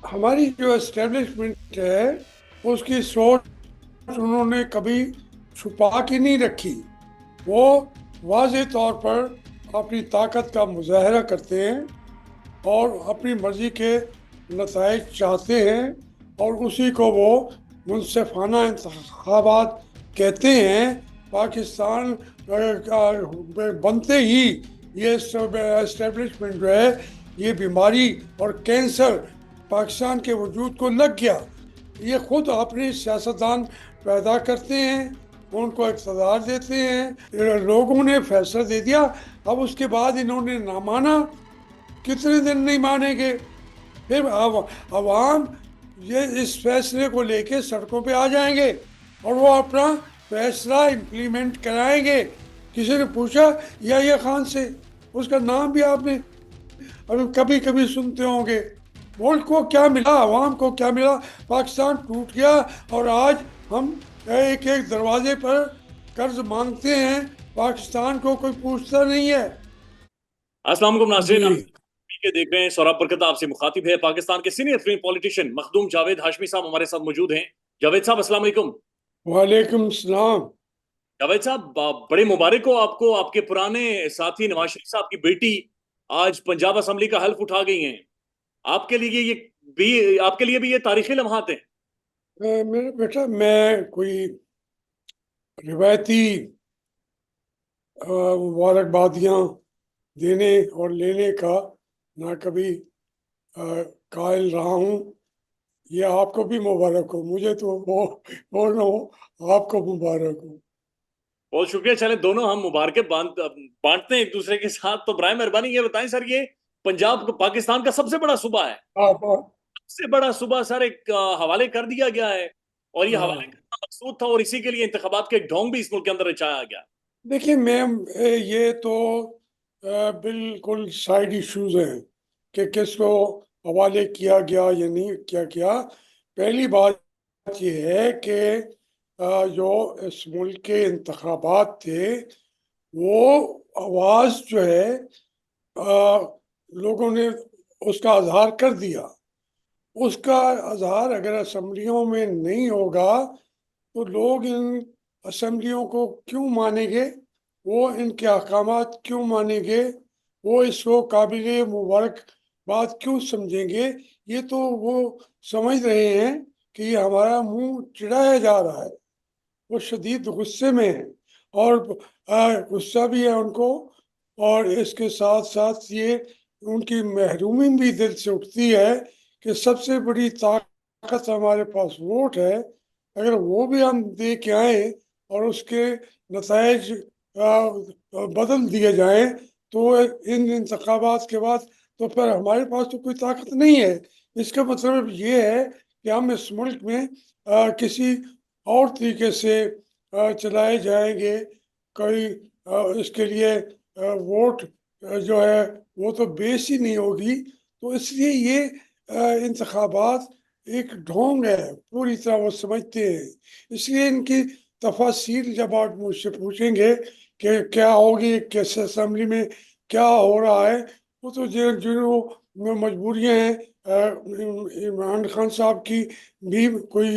हमारी जो एस्टेब्लिशमेंट है उसकी सोच उन्होंने कभी छुपा के नहीं रखी। वो वाज़े तौर पर अपनी ताकत का मुजाहरा करते हैं और अपनी मर्जी के नताइज चाहते हैं और उसी को वो मुनसिफाना इंतखाबात कहते हैं। पाकिस्तान बनते ही ये सब एस्टेब्लिशमेंट जो है, ये बीमारी और कैंसर पाकिस्तान के वजूद को लग गया। ये खुद अपने सियासतदान पैदा करते हैं, उनको इक़्तिदार देते हैं, लोगों ने फैसला दे दिया। अब उसके बाद इन्होंने ना माना, कितने दिन नहीं मानेंगे। फिर अवाम ये इस फैसले को लेके सड़कों पे आ जाएंगे और वो अपना फैसला इम्प्लीमेंट कराएंगे। किसी ने पूछा या खान से, उसका नाम भी आपने अभी कभी कभी सुनते होंगे। मुल्क को क्या मिला, अवाम को क्या मिला? पाकिस्तान टूट गया और आज हम एक एक दरवाजे पर कर्ज मांगते हैं। पाकिस्तान को कोई पूछता नहीं है। अस्सलाम वालेकुम जी। नाज़रीन, आप के देख रहे हैं सौरभ बरकत आपसे मुखातिब है। पाकिस्तान के सीनियर तरीन पॉलिटिशियन मखदूम जावेद हाशमी साहब हमारे साथ मौजूद हैं। जावेद साहब अस्सलाम वालेकुम। वालेकुम सलाम। जावेद साहब, बड़े मुबारक हो आपको। आपके पुराने साथी नवाज शरीफ साहब की बेटी आज पंजाब असम्बली का हल्फ उठा गई हैं। आपके लिए ये आपके लिए भी ये तारीखी लम्हात हैं। मेरा बेटा, मैं कोई रिवायती मुबारकबादियाँ देने और लेने का ना कभी कायल रहा हूँ। ये आपको भी मुबारक हो, मुझे तो वो बोल रहा हूँ, आपको मुबारक हो। बहुत शुक्रिया। चले दोनों हम मुबारकें बांटते हैं एक दूसरे के साथ। तो बराए मेहरबानी ये बताएं सर, ये पंजाब पाकिस्तान का सबसे बड़ा सूबा है। आप सबसे बड़ा सूबा सर एक हवाले कर दिया गया है, और ये हवाले हाँ, करना मकसूद था, और इसी के लिए इंतखाबात के ढोंग भी इस मुल्क के अंदर रचाया गया। देखिए मैम, ये तो बिल्कुल साइड इश्यूज हैं कि किसको हवाले किया गया या नहीं किया गया। पहली बात ये है कि जो इस मुल्क के इंतखाबात थे, वो आवाज़ जो है लोगों ने उसका इजहार कर दिया। उसका इजहार अगर असम्बलियों में नहीं होगा तो लोग इन असम्बलियों को क्यों मानेंगे? वो इनके अहकामात क्यों मानेंगे? वो इसको काबिल मुबारक बात क्यों समझेंगे? ये तो वो समझ रहे हैं कि ये हमारा मुंह चिढ़ाया जा रहा है। वो शदीद गुस्से में है और गुस्सा भी है उनको। और इसके साथ साथ ये उनकी महरूमी भी दिल से उठती है कि सबसे बड़ी ताकत हमारे पास वोट है। अगर वो भी हम दे के आए और उसके नतज बदल दिए जाएं तो इन इंतखाबात के बाद तो फिर हमारे पास तो कोई ताकत नहीं है। इसका मतलब ये है कि हम इस मुल्क में किसी और तरीके से चलाए जाएंगे। कोई इसके लिए वोट जो है वो तो बेस ही नहीं होगी। तो इसलिए ये इंतखाबात एक ढोंग है, पूरी तरह वो समझते हैं। इसलिए इनकी तफासिल जब आप मुझसे पूछेंगे कि क्या होगी, किस असेंबली में क्या हो रहा है, वो तो जो जो मजबूरियां हैं इमरान खान साहब की भी कोई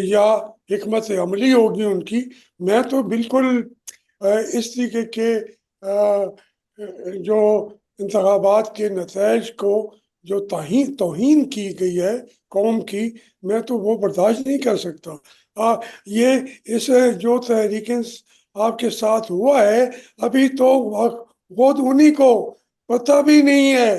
या हिकमत अमली होगी उनकी। मैं तो बिल्कुल इस तरीके के जो इंतखाबात के नतज को जो तौहीन की गई है कौम की, मैं तो वो बर्दाश्त नहीं कर सकता। ये इस जो तहरीकें आपके साथ हुआ है, अभी तो खुद उन्हीं को पता भी नहीं है।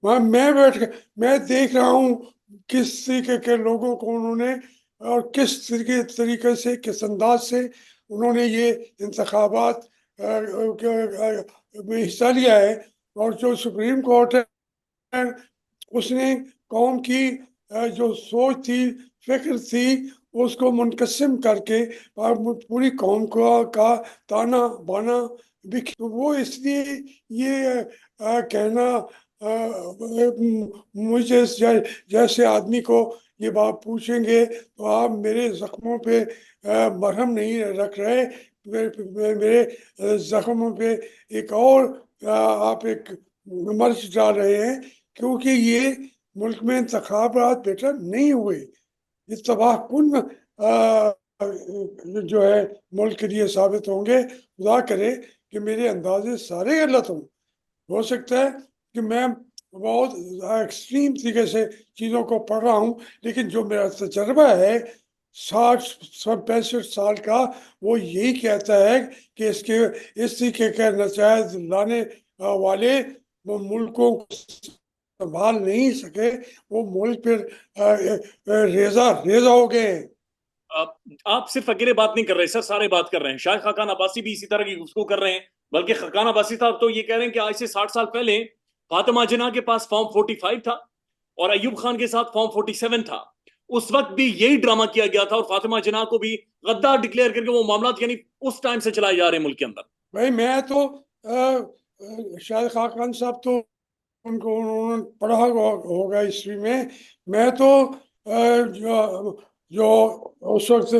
मैं बैठ कर मैं देख रहा हूँ किस तरीके के लोगों को उन्होंने और किस तरीके से, किस अंदाज से उन्होंने ये इंतखाबात में हिस्सा लिया है। और जो सुप्रीम कोर्ट है, उसने कौम की जो सोच थी, फिक्र थी, उसको मुनकसिम करके और पूरी कौम का ताना बाना बिख, तो वो इसलिए ये कहना मुझे जैसे आदमी को ये बात पूछेंगे तो आप मेरे जख्मों पे मरहम नहीं रख रहे, मेरे जख्मों पे एक और आप एक मर्च डाल रहे हैं। क्योंकि ये मुल्क में इंतखाबात बेटा नहीं हुए, ये तबाहकुन जो है मुल्क के लिए साबित होंगे। खुदा करे कि मेरे अंदाजे सारे गलत हों। हो सकता है कि मैं बहुत एक्सट्रीम तरीके से चीज़ों को पढ़ रहा हूँ, लेकिन जो मेरा तजर्बा है 60-65 साल का, वो यही कहता है कि इसके इस तरीके के नतज लाने वाले वो मुल्कों को संभाल नहीं सके, वो मुल्क फिर रेजा रेजा हो गए। आप सिर्फ अकेले बात नहीं कर रहे सर, सारे बात कर रहे हैं। शायद खाकान अब्बासी भी इसी तरह की गुफ्तगू कर रहे हैं, बल्कि खाकान अब्बासी साहब तो ये कह रहे हैं कि आज से 60 साल पहले फातिमा जिन्ना के पास फॉर्म 45 था और अयूब खान के साथ फॉर्म 47 था। उस वक्त भी यही ड्रामा किया गया था और फातिमा जिन्ना को भी गद्दार डिक्लेयर करके वो मामला यानी उस टाइम से चलाए जा रहे हैं मुल्क के अंदर। भाई मैं तो शायद खाकान साहब तो उनको उन्होंने पढ़ा होगा हिस्ट्री में। मैं तो जो उस वक्त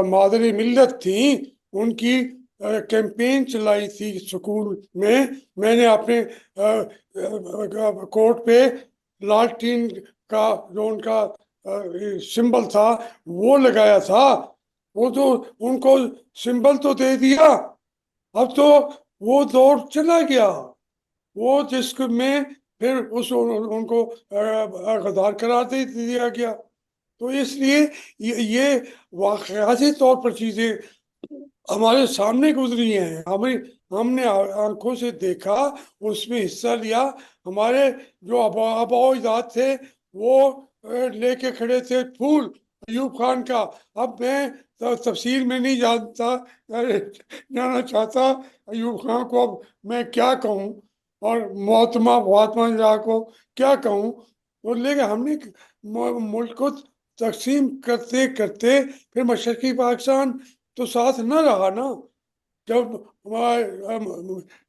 मादरी मिल्लत थी उनकी कैंपेन चलाई थी स्कूल में। मैंने अपने कोर्ट पे लालटीन का जो उनका सिंबल था वो लगाया था। वो तो उनको सिंबल तो दे दिया, अब तो वो दौर चला गया। वो जिसको में फिर उनको गद्दार करार दे दिया गया। तो इसलिए ये वाकयाती तौर पर चीजें हमारे सामने गुजरी हैं, हमने आंखों से देखा, उसमें हिस्सा लिया। हमारे जो आबा अजदाद थे वो लेके खड़े थे फूल अयूब खान का। अब मैं तफसील में नहीं जाना चाहता अयूब खान को, अब मैं क्या कहूँ और मोहतरमा फातिमा जहाँ को क्या कहूँ। तो लेकिन हमने मुल्क को तकसीम करते करते फिर मशरकी पाकिस्तान तो साथ न रहा ना। जब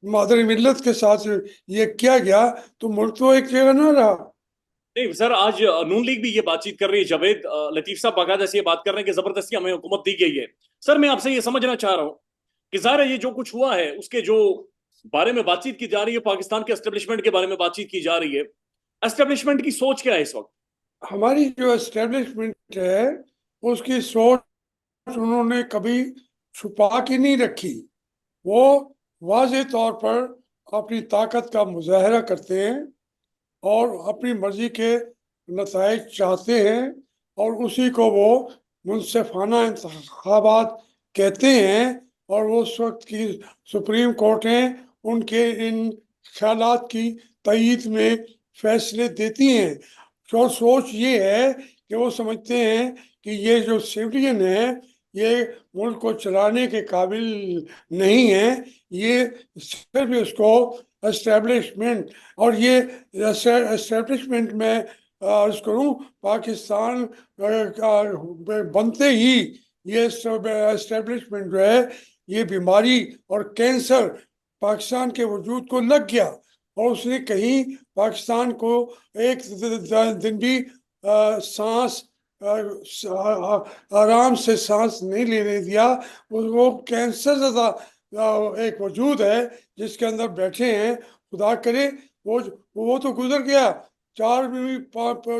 मादर मिल्लत के साथ ये किया गया तो मुल्क तो एक जगह ना रहा। नहीं सर, आज नून लीग भी ये बातचीत कर रही है, जावेद लतीफ साहब बाकायदा से ये बात कर रहे हैं कि जबरदस्ती हमें हुकूमत दी गई है। सर मैं आपसे ये समझना चाह रहा हूं कि ज़ाहिर है ये जो कुछ हुआ है उसके जो बारे में बातचीत की जा रही है, पाकिस्तान के एस्टेब्लिशमेंट के बारे में बातचीत की जा रही है, एस्टेब्लिशमेंट की सोच क्या है इस वक्त? हमारी जो एस्टेब्लिशमेंट है उसकी सोच उन्होंने कभी छुपा के नहीं रखी। वो वाज़े तौर पर अपनी ताकत का मुजाहरा करते हैं और अपनी मर्जी के नतज चाहते हैं और उसी को वो मुनसिफाना इंतखाबात कहते हैं। और वो उस वक्त की सुप्रीम कोर्ट हैं, उनके इन ख्यालात की तईद में फैसले देती हैं। और सोच ये है कि वो समझते हैं कि ये जो सिविलियन है ये मुल्क को चलाने के काबिल नहीं है, ये सिर्फ इसको एस्टेब्लिशमेंट, और ये एस्टेब्लिशमेंट में अर्ज करूं पाकिस्तान बनते ही ये एस्टेब्लिशमेंट जो है ये बीमारी और कैंसर पाकिस्तान के वजूद को लग गया और उसने कहीं पाकिस्तान को एक दिन भी सांस आराम से सांस नहीं लेने दिया। वो कैंसर ज़्यादा एक वजूद है जिसके अंदर बैठे हैं। खुदा करे वो तो गुजर गया, चारवीं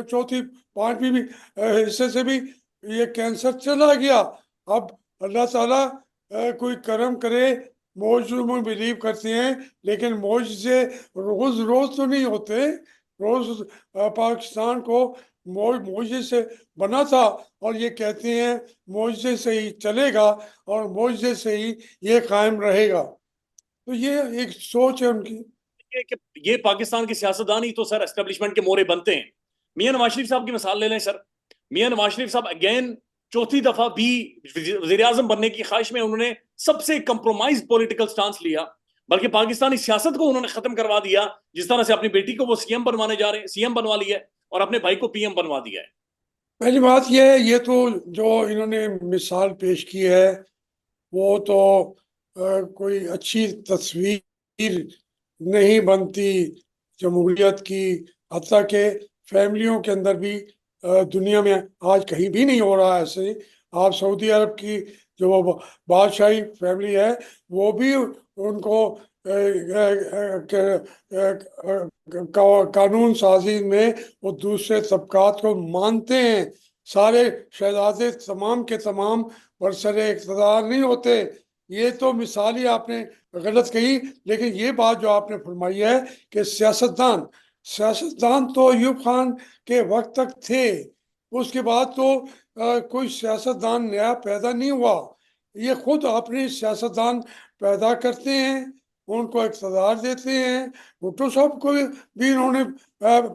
चौथी पांचवीं भी हिस्से से भी ये कैंसर चला गया। अब अल्लाह ताला कोई करम करे, मौजू में बिलीव करते हैं, लेकिन मौजे रोज रोज तो नहीं होते। रोज पाकिस्तान को मौजे से बना था और ये कहते हैं मौजे से ही चलेगा और मौजे से ही ये कायम रहेगा। तो ये एक सोच है उनकी। ये पाकिस्तान के सियासतदान ही तो सर एस्टेब्लिशमेंट के मोहरे बनते हैं। मियां नवाज शरीफ साहब की मिसाल ले लें सर। मियां नवाज शरीफ साहब अगेन चौथी दफा भी वजीर आजम बनने की ख्वाहिश में उन्होंने सबसे कंप्रोमाइज पॉलिटिकल स्टांस लिया, बल्कि पाकिस्तानी सियासत को उन्होंने खत्म करवा दिया। जिस तरह से अपनी बेटी को वो सीएम बनवाने जा रहे हैं, सीएम बनवा लिया है और अपने भाई को पीएम बनवा दिया है। पहली बात यह है, ये तो जो इन्होंने मिसाल पेश की है वो तो कोई अच्छी तस्वीर नहीं बनती जमहूरियत की। हत्ता के फैमिलियों के अंदर भी दुनिया में आज कहीं भी नहीं हो रहा है ऐसे। आप सऊदी अरब की जो बादशाही फैमिली है वो भी उनको कानून साजी में वो दूसरे तबकात को मानते हैं। सारे शहजादे तमाम के तमाम बरसरे इक़्तिदार नहीं होते। ये तो मिसाल ही आपने गलत कही, लेकिन ये बात जो आपने फरमाई है कि सियासतदान सियासतदान तो अयूब खान के वक्त तक थे, उसके बाद तो कोई सियासतदान नया पैदा नहीं हुआ। ये खुद अपने सियासतदान पैदा करते हैं, उनको इक़्तिदार देते हैं। भुट्टो साहब को भी इन्होंने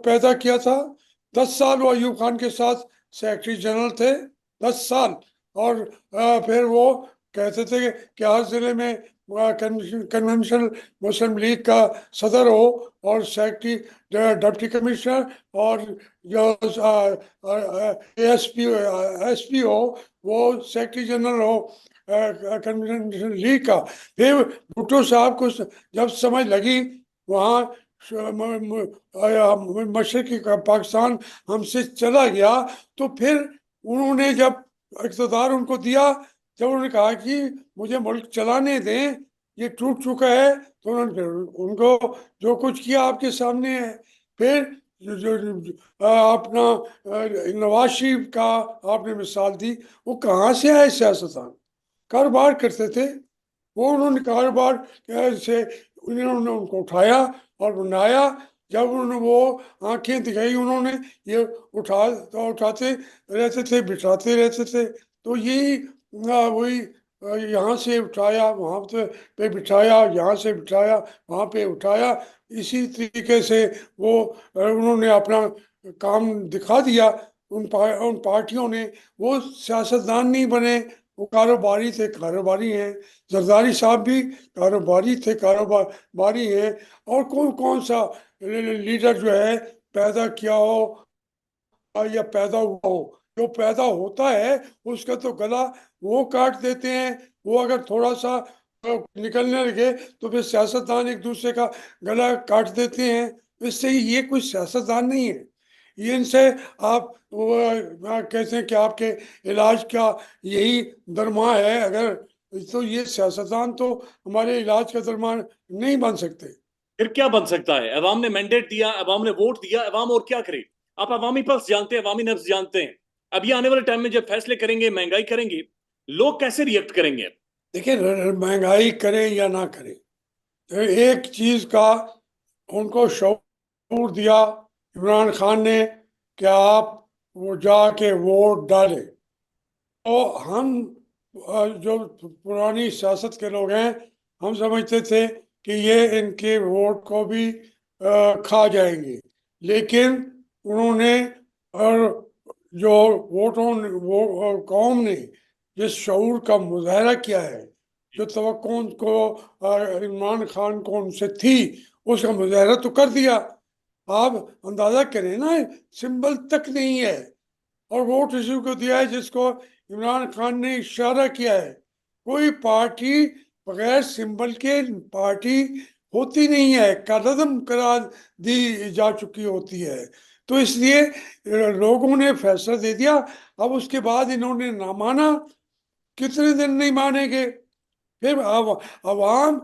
पैदा किया था। 10 साल वो अयूब खान के साथ सेक्रेटरी जनरल थे, 10 साल। और फिर वो कहते थे कि हर जिले में कन्वेंशन मुस्लिम लीग का सदर हो और सेक्रेटरी डिप्टी कमिश्नर और जो एसपी हो वो सेक्रेटरी जनरल हो कन्वेंशन लीग का। फिर भुट्टो साहब को जब समझ लगी वहाँ मशरक़ी पाकिस्तान हमसे चला गया, तो फिर उन्होंने जब इक़्तिदार उनको दिया, जब उन्होंने कहा कि मुझे मुल्क चलाने दें, ये टूट चुका है, तो उन्होंने फिर उनको जो कुछ किया आपके सामने है। फिर अपना नवाज शरीफ का आपने मिसाल दी, वो कहाँ से आए सियासतदान? कारोबार करते थे वो, उन्होंने कारोबार से उन्होंने उनको उठाया और बनाया। जब उन्होंने वो आंखें दिखाई, उन्होंने ये उठाते रहते थे, बिठाते रहते थे। तो यही वही यहाँ से उठाया वहाँ पे बिठाया, यहाँ से बिठाया वहाँ पे उठाया। इसी तरीके से वो उन्होंने अपना काम दिखा दिया। उन पार्टियों ने, वो सियासतदान नहीं बने, वो कारोबारी थे, कारोबारी हैं। जरदारी साहब भी कारोबारी थे, कारोबारी हैं। और कौन कौन सा लीडर जो है पैदा किया हो या पैदा हुआ हो, जो पैदा होता है उसका तो गला वो काट देते हैं। वो अगर थोड़ा सा निकलने लगे तो फिर सियासतदान एक दूसरे का गला काट देते हैं। इससे ये कोई सियासतदान नहीं है। ये इनसे आप कहते हैं कि आपके इलाज का यही दरमा है, अगर तो ये सियासतदान तो हमारे इलाज का दरमा नहीं बन सकते। फिर क्या बन सकता है? अवाम ने मैंडेट दिया, अवाम ने वोट दिया, अवाम और क्या करे? आप अवामी पल्स जानते हैं, अवामी नब्ज जानते हैं। अब ये आने वाले टाइम में जब फैसले करेंगे, महंगाई करेंगे, लोग कैसे रिएक्ट करेंगे? देखिए, महंगाई करें या ना करें, तो एक चीज का उनको शऊर दिया इमरान खान ने कि आप वो जाके वोट डालें। तो हम जो पुरानी सियासत के लोग हैं, हम समझते थे कि ये इनके वोट को भी खा जाएंगे। लेकिन उन्होंने, और जो वोटों वो कौम ने जिस शऊर का मुजाहरा किया है, जो तवक्को उनको इमरान खान को उनसे थी, उसका मुजाहरा तो कर दिया। आप अंदाजा करें ना, सिंबल तक नहीं है और वोट इसी को दिया है जिसको इमरान खान ने इशारा किया है। कोई पार्टी बगैर सिंबल के पार्टी होती नहीं है, कदम करा दी जा चुकी होती है। तो इसलिए लोगों ने फैसला दे दिया। अब उसके बाद इन्होंने ना माना, कितने दिन नहीं मानेंगे? फिर अवाम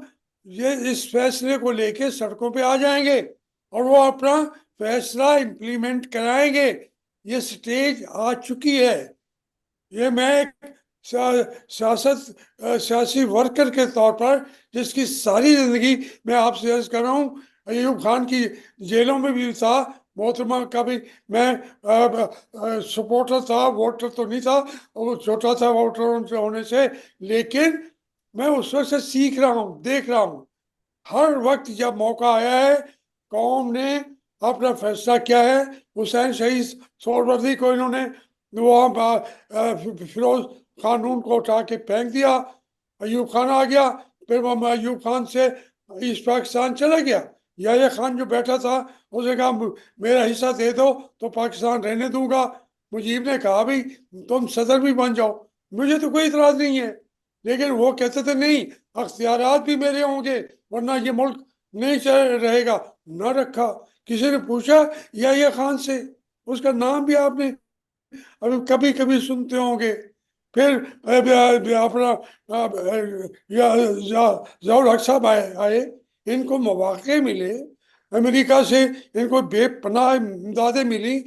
ये इस फैसले को लेके सड़कों पे आ जाएंगे और वो अपना फैसला इम्प्लीमेंट कराएंगे। ये स्टेज आ चुकी है। ये मैं एक सियासी वर्कर के तौर पर, जिसकी सारी जिंदगी मैं आपसे अर्ज कर रहा हूँ, अयूब खान की जेलों में भी था, मोहतरमा का भी मैं सपोर्टर था, वोटर तो नहीं था, वो छोटा था वोटर होने से। लेकिन मैं उस वक्त से सीख रहा हूँ, देख रहा हूँ। हर वक्त जब मौका आया है, कौम ने अपना फैसला किया है। हुसैन शहीद सोहरावर्दी को इन्होंने वहाँ फिरोज कानून को उठा के फेंक दिया, अयूब खान आ गया। फिर वो अयूब खान से ईस्ट पाकिस्तान चला गया। याह्या खान जो बैठा था, उसने कहा मेरा हिस्सा दे दो तो पाकिस्तान रहने दूंगा। मुजीब ने कहा भाई तुम सदर भी बन जाओ, मुझे तो कोई इतराज नहीं है। लेकिन वो कहते थे नहीं, अख्तियारात भी मेरे होंगे वरना ये मुल्क नहीं चल रहेगा। न रखा। किसी ने पूछा याह्या खान से, उसका नाम भी आपने अभी कभी कभी सुनते होंगे। फिर अपना जहुर हक साहब आए आए इनको मौके मिले, अमेरिका से इनको बेपनाह इमदादें मिली,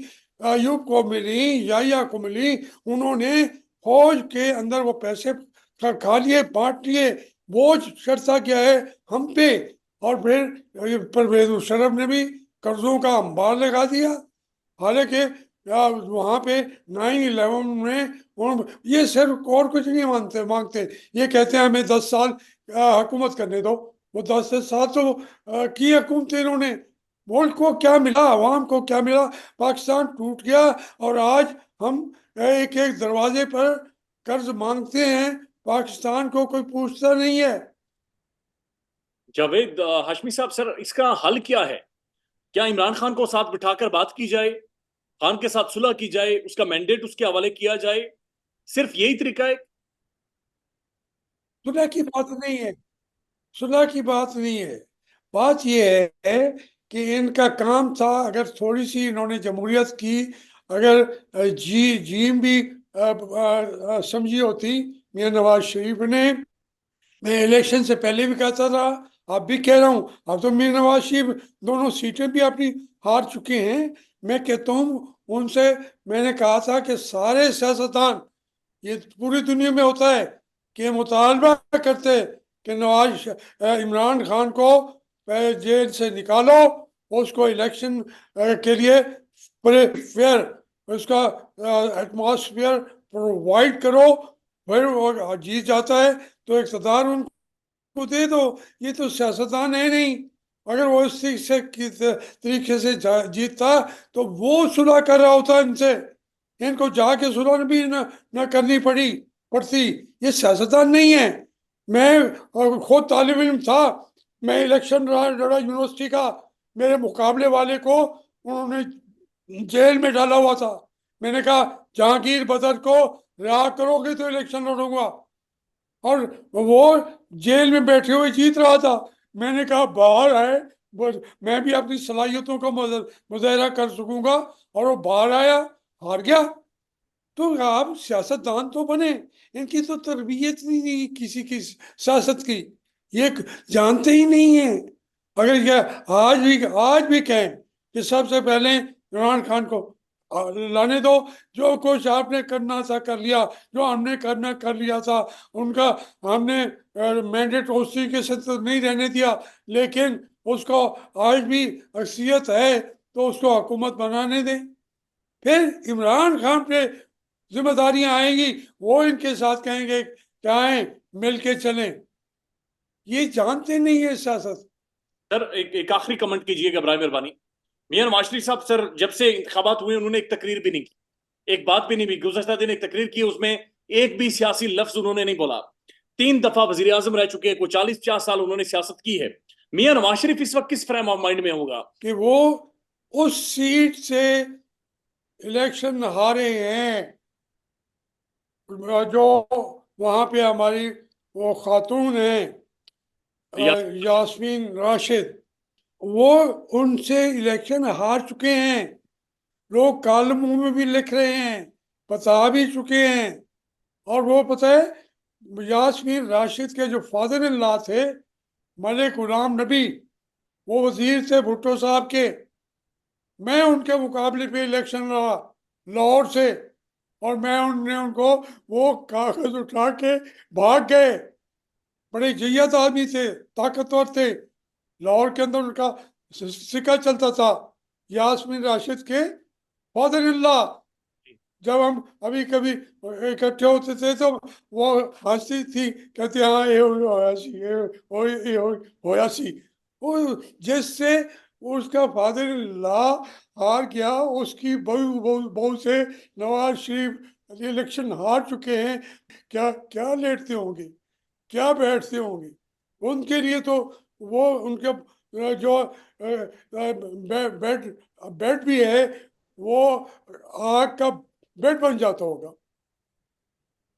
अयूब को मिली, याहिया को मिली, उन्होंने फौज के अंदर वो पैसे खा लिए, बांट लिए, बोझ चढ़ता गया है हम पे। और फिर परवेज मुशर्रफ ने भी कर्जों का अंबार लगा दिया। हालांकि वहां पे 9/11 में ये सिर्फ और कुछ नहीं मांगते, ये कहते हैं हमें 10 साल हुकूमत करने दो। वो 10 साल तो की हुकूमत इन्होंने। मुल्क को क्या मिला, अवाम को क्या मिला? पाकिस्तान टूट गया और आज हम एक एक दरवाजे पर कर्ज मांगते हैं, पाकिस्तान को कोई पूछता नहीं है। जावेद हाशमी साहब, सर इसका हल क्या है? क्या इमरान खान को साथ बिठाकर बात की जाए, खान के साथ सुलह की जाए, उसका मैंडेट उसके हवाले किया जाए, सिर्फ यही तरीका है? सुलह की बात नहीं है, सुलह की बात नहीं है। बात यह है कि इनका काम था, अगर थोड़ी सी इन्होंने जमहूरियत की, अगर जीम भी समझी होती मियां नवाज शरीफ ने। मैं इलेक्शन से पहले भी कहता था, अब भी कह रहा हूँ, अब तो मियां नवाज शरीफ दोनों सीटें भी अपनी हार चुके हैं। मैं कहता हूँ उनसे, मैंने कहा था कि सारे सियासतदान, ये पूरी दुनिया में होता है, कि मुतालबा करते कि इमरान खान को जेल से निकालो, उसको इलेक्शन के लिए फेयर उसका एटमॉस्फेयर प्रोवाइड करो, फिर वो जीत जाता है तो इक़्तिदार उनको दे दो। ये तो सियासतदान है नहीं। अगर वो इस तरीके से जीतता तो वो सुलह कर रहा होता इनसे, इनको जाके सुलह भी न करनी पड़ती। ये सियासतदान नहीं है। मैं खुद तालिब इल्म था, मैं इलेक्शन लड़ा यूनिवर्सिटी का, मेरे मुकाबले वाले को उन्होंने जेल में डाला हुआ था। मैंने कहा जहांगीर बदर को रिहा करोगे तो इलेक्शन लड़ूंगा, और वो जेल में बैठे हुए जीत रहा था। मैंने कहा बाहर आए, मैं भी अपनी सलाहियतों का मुजाहरा कर सकूंगा, और वो बाहर आया, हार गया। तो आप सियासतदान तो बने, इनकी तो तरबियत नहीं थी किसी की सियासत की, ये जानते ही नहीं है। अगर ये आज भी कहें कि सबसे पहले इमरान खान को लाने दो, जो कुछ आपने करना था कर लिया, जो हमने करना कर लिया था, उनका हमने मैंडेट उस तरीके से तो नहीं रहने दिया, लेकिन उसको आज भी अक्सियत है तो उसको हुकूमत बनाने दें। फिर इमरान खान पे जिम्मेदारियां आएंगी, वो इनके साथ कहेंगे कि आए मिल के चलें। ये जानते नहीं है सियासत। सर एक आखिरी कमेंट कीजिएगा बराए मेहरबानी। मियां नवाज शरीफ साहब, सर जब से इंतखाबात हुए उन्होंने एक तकरीर भी नहीं की, एक बात भी नहीं भी। गुज़श्ता दिन एक तकरीर की, उसमें एक भी सियासी लफ्ज उन्होंने नहीं बोला। 3 दफा वजीर आजम रह चुके हैं, कोई 40-50 साल उन्होंने सियासत की है। मियां नवाज शरीफ इस वक्त किस फ्रेम ऑफ माइंड में होगा? कि वो उस सीट से इलेक्शन हारे हैं, जो वहां पे हमारी वो खातून है या यास्मीन राशिद, वो उनसे इलेक्शन हार चुके हैं। लोग कॉलमों में भी लिख रहे हैं, बता भी चुके हैं। और वो पता है, यास्मीन राशिद के जो फादर इन लॉ थे मलिक गुलाम नबी, वो वजीर थे भुट्टो साहब के। मैं उनके मुकाबले पे इलेक्शन लड़ा लाहौर से, और मैं उनको वो कागज उठा के भाग गए। बड़े जय्यत आदमी थे, ताकतवर थे, लाहौर के अंदर उनका सिक्का चलता था। यास्मीन राशिद के फादर इन लॉ, जब हम अभी कभी इकट्ठे होते थे तो वो हंसती थी, कहती हाँ ये होया सी, ये होया सी। वो जिससे उसका फादर इन लॉ हार गया, उसकी बहू बहू बहू से नवाज शरीफ इलेक्शन हार चुके हैं। क्या क्या लेटते होंगे, क्या बैठते होंगे? उनके लिए तो वो उनके जो बेड बेड भी है, वो आग का बेड बन जाता होगा।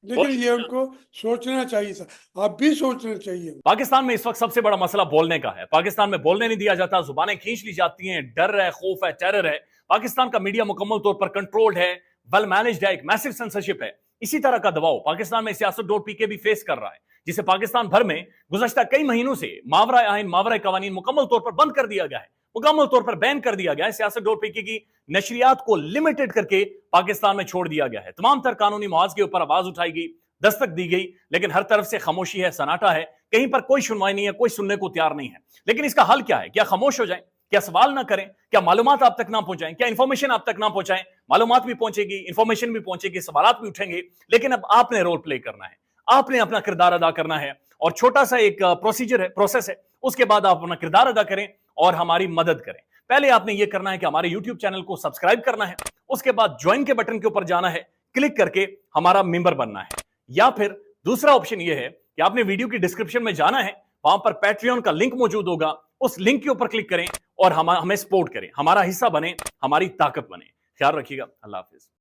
लेकिन बहुत ये शुक्रिया। उनको सोचना चाहिए था, अब भी सोचना चाहिए। पाकिस्तान में इस वक्त सबसे बड़ा मसला बोलने का है। पाकिस्तान में बोलने नहीं दिया जाता, जुबानें खींच ली जाती हैं, डर है, खौफ है, टेरर है। पाकिस्तान का मीडिया मुकम्मल तौर पर कंट्रोल्ड है, वेल मैनेज्ड है, एक मैसिव सेंसरशिप है। इसी तरह का दबाव पाकिस्तान में सियासत.pk भी फेस कर रहा है। जिसे पाकिस्तान भर में गुज़श्ता कई महीनों से मावरा आइन, मावरा कवानीन मुकम्मल तौर पर बंद कर दिया गया है, मुकम्मल तौर पर बैन कर दिया गया है। सियासत और पीके की नशरियात को लिमिटेड करके पाकिस्तान में छोड़ दिया गया है। तमाम तर कानूनी मुआवजे के ऊपर आवाज उठाई गई, दस्तक दी गई, लेकिन हर तरफ से खामोशी है, सन्नाटा है, कहीं पर कोई सुनवाई नहीं है, कोई सुनने को तैयार नहीं है। लेकिन इसका हल क्या है? क्या खामोश हो जाए? क्या सवाल ना करें? क्या मालूमात आप तक ना पहुंचाएं? क्या इंफॉर्मेशन आप तक ना पहुंचाएं? मालूमात भी पहुंचेगी, इंफॉर्मेशन भी पहुंचेगी, सवालात भी उठेंगे, लेकिन अब आपने रोल प्ले करना है, आपने अपना किरदार अदा करना है। और छोटा सा एक प्रोसीजर है, प्रोसेस है, उसके बाद आप अपना किरदार अदा करें और हमारी मदद करें। पहले आपने यह करना है कि हमारे YouTube चैनल को सब्सक्राइब करना है, उसके बाद ज्वाइन के बटन के ऊपर जाना है, क्लिक करके हमारा मेंबर बनना है। या फिर दूसरा ऑप्शन यह है कि आपने वीडियो की डिस्क्रिप्शन में जाना है, वहां पर पैट्रियन का लिंक मौजूद होगा, उस लिंक के ऊपर क्लिक करें और हमें सपोर्ट करें, हमारा हिस्सा बने, हमारी ताकत बने। ख्याल रखिएगा। अल्लाह हाफिज।